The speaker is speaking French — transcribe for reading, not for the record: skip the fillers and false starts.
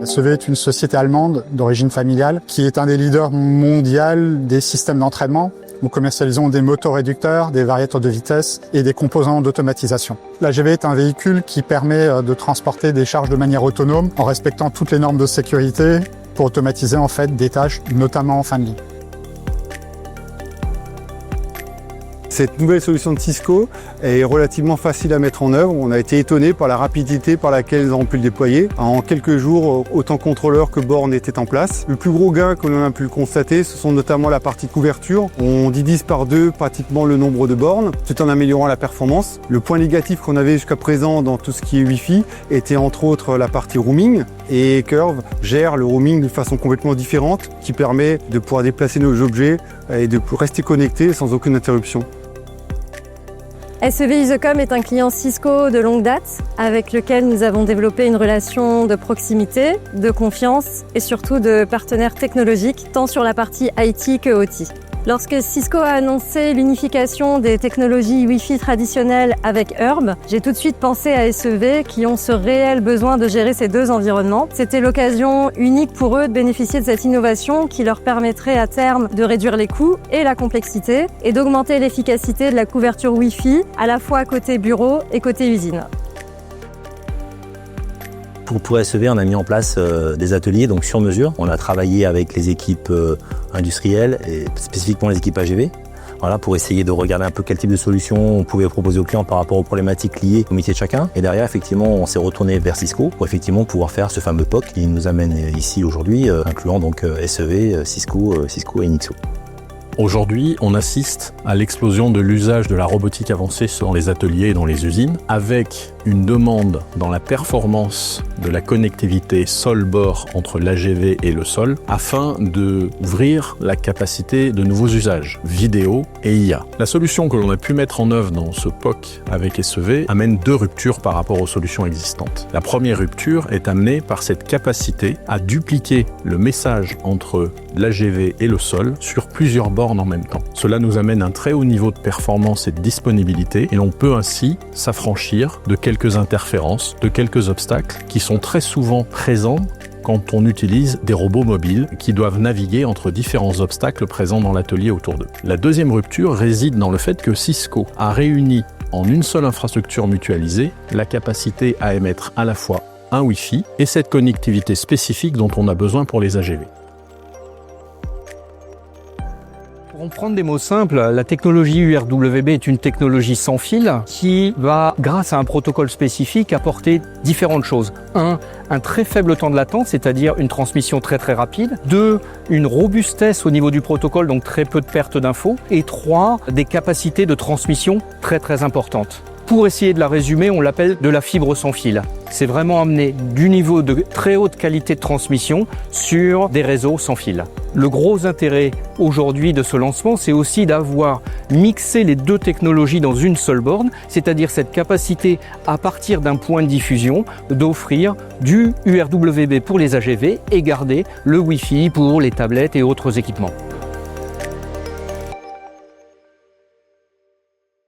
SEV est une société allemande d'origine familiale qui est un des leaders mondiaux des systèmes d'entraînement. Nous commercialisons des motoréducteurs, des variateurs de vitesse et des composants d'automatisation. L'AGV est un véhicule qui permet de transporter des charges de manière autonome en respectant toutes les normes de sécurité pour automatiser en fait des tâches, notamment en fin de ligne. Cette nouvelle solution de Cisco est relativement facile à mettre en œuvre. On a été étonné par la rapidité par laquelle ils ont pu le déployer. En quelques jours, autant contrôleurs que bornes étaient en place. Le plus gros gain que l'on a pu le constater, ce sont notamment la partie couverture. On divise par 2 pratiquement le nombre de bornes, tout en améliorant la performance. Le point négatif qu'on avait jusqu'à présent dans tout ce qui est Wi-Fi était entre autres la partie roaming. Et Curve gère le roaming de façon complètement différente, qui permet de pouvoir déplacer nos objets et de rester connectés sans aucune interruption. SEV Isocom est un client Cisco de longue date avec lequel nous avons développé une relation de proximité, de confiance et surtout de partenaires technologiques, tant sur la partie IT que OT. Lorsque Cisco a annoncé l'unification des technologies Wi-Fi traditionnelles avec Urb, j'ai tout de suite pensé à SEV qui ont ce réel besoin de gérer ces 2 environnements. C'était l'occasion unique pour eux de bénéficier de cette innovation qui leur permettrait à terme de réduire les coûts et la complexité et d'augmenter l'efficacité de la couverture Wi-Fi à la fois côté bureau et côté usine. Pour SEV, on a mis en place des ateliers donc sur mesure. On a travaillé avec les équipes industrielles et spécifiquement les équipes AGV. Voilà, pour essayer de regarder un peu quel type de solution on pouvait proposer aux clients par rapport aux problématiques liées au métier de chacun. Et derrière, effectivement, on s'est retourné vers Cisco pour effectivement pouvoir faire ce fameux POC qui nous amène ici aujourd'hui, incluant donc SEV, Cisco et Nixo. Aujourd'hui, on assiste à l'explosion de l'usage de la robotique avancée dans les ateliers et dans les usines, avec une demande dans la performance de la connectivité sol-bord entre l'AGV et le sol, afin d'ouvrir la capacité de nouveaux usages, vidéo et IA. La solution que l'on a pu mettre en œuvre dans ce POC avec SEV amène 2 ruptures par rapport aux solutions existantes. La première rupture est amenée par cette capacité à dupliquer le message entre l'AGV et le sol sur plusieurs bornes en même temps. Cela nous amène un très haut niveau de performance et de disponibilité et l'on peut ainsi s'affranchir de quelques interférences, de quelques obstacles qui sont très souvent présents quand on utilise des robots mobiles qui doivent naviguer entre différents obstacles présents dans l'atelier autour d'eux. La deuxième rupture réside dans le fait que Cisco a réuni en une seule infrastructure mutualisée la capacité à émettre à la fois un Wi-Fi et cette connectivité spécifique dont on a besoin pour les AGV. Pour prendre des mots simples, la technologie URWB est une technologie sans fil qui va, grâce à un protocole spécifique, apporter différentes choses. 1, un très faible temps de latence, c'est-à-dire une transmission très rapide. 2, une robustesse au niveau du protocole, donc très peu de pertes d'infos. Et 3, des capacités de transmission très importantes. Pour essayer de la résumer, on l'appelle de la fibre sans fil. C'est vraiment amener du niveau de très haute qualité de transmission sur des réseaux sans fil. Le gros intérêt aujourd'hui de ce lancement, c'est aussi d'avoir mixé les 2 technologies dans une seule borne, c'est-à-dire cette capacité à partir d'un point de diffusion d'offrir du URWB pour les AGV et garder le Wi-Fi pour les tablettes et autres équipements.